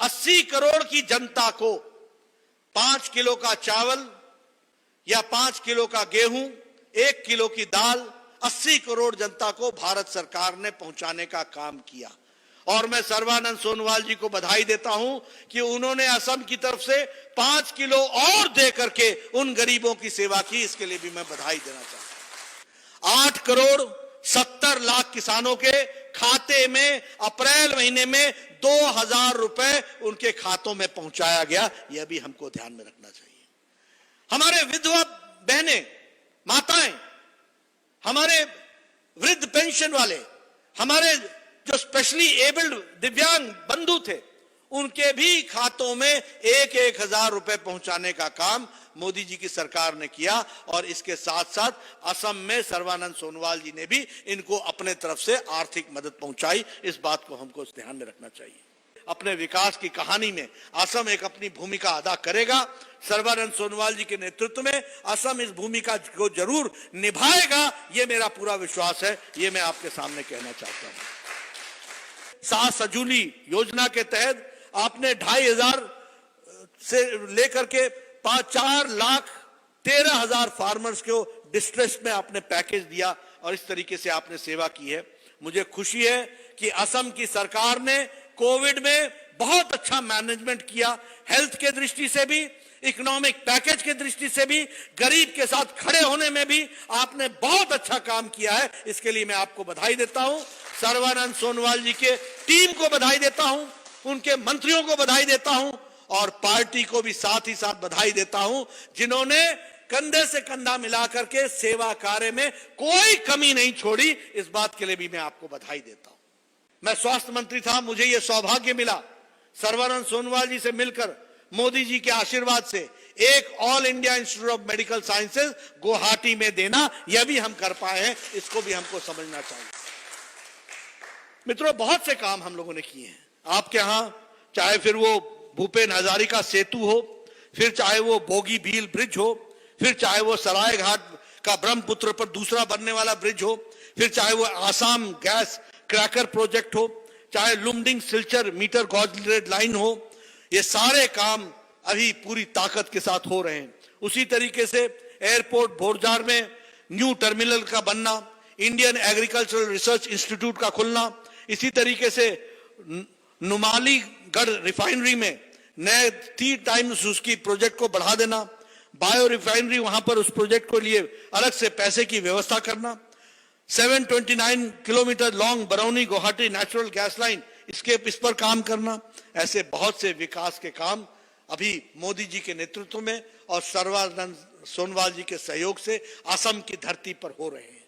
80 करोड़ की जनता को 5 किलो का चावल या 5 किलो का गेहूं, 1 किलो की दाल 80 करोड़ जनता को भारत सरकार ने पहुंचाने का काम किया। और मैं सर्बानंद सोनोवाल जी को बधाई देता हूं कि उन्होंने असम की तरफ से 5 किलो और दे करके उन गरीबों की सेवा की। इसके लिए भी मैं बधाई देना चाहता हूं। 8 करोड़ 70 लाख किसानों के खाते में अप्रैल महीने में 2000 रुपए उनके खातों में पहुंचाया गया। यह भी हमको ध्यान में रखना चाहिए। हमारे विधवा बहनें, माताएं, हमारे वृद्ध पेंशन वाले, हमारे जो स्पेशली एबल्ड दिव्यांग बंधु थे, उनके भी खातों में 1,000 रुपए पहुंचाने का काम मोदी जी की सरकार ने किया। और इसके साथ साथ असम में सर्बानंद सोनोवाल जी ने भी इनको अपने तरफ से आर्थिक मदद पहुंचाई। इस बात को हमको ध्यान में रखना चाहिए। अपने विकास की कहानी में असम एक अपनी भूमिका अदा करेगा। सर्बानंद सोनोवाल जी के नेतृत्व में असम इस भूमिका को जरूर निभाएगा, यह मेरा पूरा विश्वास है। यह मैं आपके सामने कहना चाहता हूं। सात सजूली योजना के तहत आपने 2,500 से लेकर के 4,13,000 फार्मर्स को डिस्ट्रेस में आपने पैकेज दिया और इस तरीके से आपने सेवा की है। मुझे खुशी है कि असम की सरकार ने कोविड में बहुत अच्छा मैनेजमेंट किया। हेल्थ के दृष्टि से भी, इकोनॉमिक पैकेज के दृष्टि से भी, गरीब के साथ खड़े होने में भी आपने बहुत अच्छा काम किया है। इसके लिए मैं आपको बधाई देता हूं। सर्बानंद सोनोवाल जी के टीम को बधाई देता हूं, उनके मंत्रियों को बधाई देता हूं और पार्टी को भी साथ ही साथ बधाई देता हूं, जिन्होंने कंधे से कंधा मिलाकर के सेवा कार्य में कोई कमी नहीं छोड़ी। इस बात के लिए भी मैं आपको बधाई देता हूं। मैं स्वास्थ्य मंत्री था, मुझे यह सौभाग्य मिला सर्बानंद सोनोवाल जी से मिलकर, मोदी जी के आशीर्वाद से एक all India institute of medical sciences Guwahati में देना। यह भी हम कर पाए हैं, इसको भी हमको समझना चाहिए। मित्रों, बहुत से काम हम लोगों ने किए हैं आपके यहां, चाहे फिर वो भूपेन हजारिका सेतु हो, फिर चाहे वो बोगी बील ब्रिज हो, फिर चाहे वो सराय घाट का ब्रह्मपुत्र पर दूसरा बनने वाला ब्रिज हो, फिर चाहे वो आसाम गैस क्रैकर प्रोजेक्ट हो, चाहे Lumding Silchar metre gauge red line हो, ये सारे काम अभी पूरी ताकत के साथ हो रहे हैं। उसी तरीके से एयरपोर्ट बोरजार में न्यू टर्मिनल का बनना, इंडियन एग्रीकल्चरल रिसर्च इंस्टीट्यूट का खुलना, इसी तरीके से नुमालीगढ़ रिफाइनरी में नए 3 टाइम्स उसकी प्रोजेक्ट को बढ़ा देना, बायो रिफाइनरी वहां पर उस प्रोजेक्ट को लिए अलग से पैसे की व्यवस्था करना, 729 kilometre long Barauni Guwahati natural gas line, इस पर काम करना। ऐसे बहुत से विकास के काम अभी मोदी जी के नेतृत्व में और सर्बानंद सोनोवाल जी के सहयोग से असम की धरती पर हो रहे हैं।